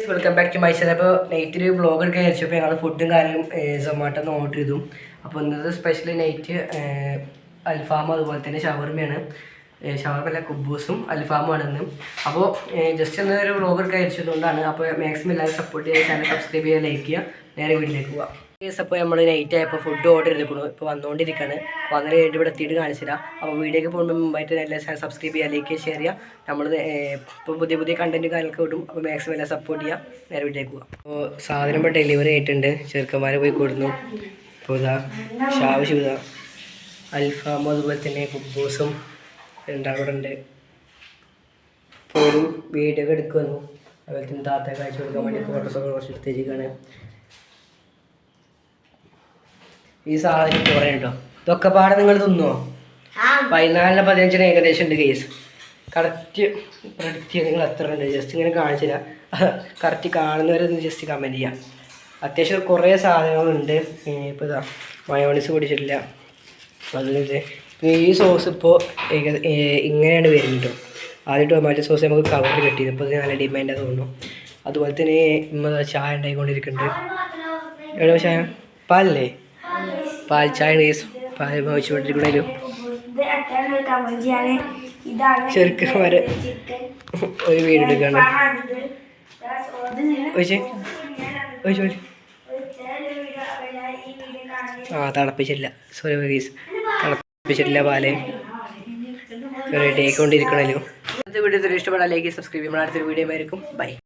Welcome back to my channel. അപ്പോൾ night ഒരു vlog എടുക്കാൻ വിചാരിച്ചപ്പോൾ ഞങ്ങൾ ഫുഡും കാര്യം സൊമാറ്റോന്ന് ഓർഡർ ചെയ്തു. അപ്പോൾ ഇന്നത്തെ സ്പെഷ്യൽ നൈറ്റ് അൽഫാമും അതുപോലെ തന്നെ ഷവർമയാണ്. ഷവർമല്ല കുബൂസും അൽഫാമുമാണെന്ന്. അപ്പോൾ ജസ്റ്റ് എന്നൊരു വ്ളോഗ് എടുക്കാൻ വിചാരിച്ചതുകൊണ്ടാണ്. അപ്പോൾ മാക്സിമം എല്ലാവരും സപ്പോർട്ട് ചെയ്യുക, ചാനൽ സബ്സ്ക്രൈബ് ചെയ്യുക, ലൈക്ക് ചെയ്യുക. നേരെ വീട്ടിലേക്ക് പോവാം. അപ്പോൾ നമ്മൾ നൈറ്റ് ആയപ്പോൾ ഫുഡ് ഓർഡർ ചെയ്തിരിക്കുന്നു. ഇപ്പോൾ വന്നുകൊണ്ടിരിക്കുകയാണ്. അപ്പോൾ അങ്ങനെ കഴിഞ്ഞിട്ട് ഇവിടെ എത്തിയിട്ട് കാണിച്ചില്ല. അപ്പോൾ വീഡിയോക്ക് പോകുമ്പോൾ മുമ്പായിട്ട് എല്ലാ ചാനൽ സബ്സ്ക്രൈബ് ചെയ്യുക, ലൈക്ക് ഷെയർ ചെയ്യുക. നമ്മൾ ഇപ്പോൾ പുതിയ കണ്ടൻറ്റ് കാര്യങ്ങളൊക്കെ വിടും. അപ്പോൾ മാക്സിമം എല്ലാം സപ്പോർട്ട് ചെയ്യുക. നേരെ വീട്ടിലേക്ക് പോകാം. അപ്പോൾ സാധനം ഇപ്പോൾ ഡെലിവറി ആയിട്ടുണ്ട്. ചെറുക്കന്മാർ പോയി കൊടുന്നു. അപ്പോൾ ഇതാ ഷാവശ്യം ഇതാ അൽഫാമും അതുപോലെ തന്നെ കുബൂസും രണ്ടാളും ഇവിടെ ഉണ്ട്. ഇപ്പോൾ ഒരു വീഡിയോ ഒക്കെ എടുക്കുമെന്നു. അതുപോലെ തന്നെ താത്തയൊക്കെ അയച്ചു കൊടുക്കാൻ വേണ്ടി ഫോട്ടോസൊക്കെ കുറച്ച് എടുത്തേക്കാണ്. ഈ സാധനം കുറേ ഉണ്ടോ? ഇതൊക്കെ പാടെ നിങ്ങൾ തിന്നുമോ? 14-15 ഏകദേശം ഉണ്ട് കേസ്. കറക്റ്റ് നിങ്ങൾ എത്ര ഉണ്ട് ജസ്റ്റ് ഇങ്ങനെ കാണിച്ചില്ല. കറക്റ്റ് കാണുന്നവരൊന്ന് ജസ്റ്റ് കമൻറ്റ് ചെയ്യാം. അത്യാവശ്യം കുറേ സാധനങ്ങളുണ്ട്. ഇപ്പോൾ ഇതാ മയോണീസ് പൊടിച്ചിട്ടില്ല. അതുപോലെ ഈ സോസ് ഇപ്പോൾ ഇങ്ങനെയാണ് വരുന്നത്. ആദ്യം ടൊമാറ്റോ സോസ് നമുക്ക് കവറിൽ കിട്ടിയത്. ഇപ്പോൾ ഇത് നല്ല ഡിമാൻഡാണ് തോന്നുന്നു. അതുപോലെ തന്നെ ചായ ഉണ്ടായിക്കൊണ്ടിരിക്കുന്നുണ്ട്. എവിടെ ചായ? പാലല്ലേ? പാൽ ചായ പാൽ വെച്ചുകൊണ്ടിരിക്കണല്ലോ. ചെറുക്കന്മാരെ ഒരു വീട് എടുക്കാണ്. തിളപ്പിച്ചില്ല. സോറി ഗൈസ്, തിളപ്പിച്ചിട്ടില്ല പാല്. റെഡി ആയിക്കൊണ്ടിരിക്കണല്ലോ. വീഡിയോ ഇഷ്ടപ്പെടാൻ ലൈക്ക് സബ്സ്ക്രൈബ് ചെയ്യുമ്പോൾ അടുത്തൊരു വീഡിയോ ആയിരിക്കും. ബൈ.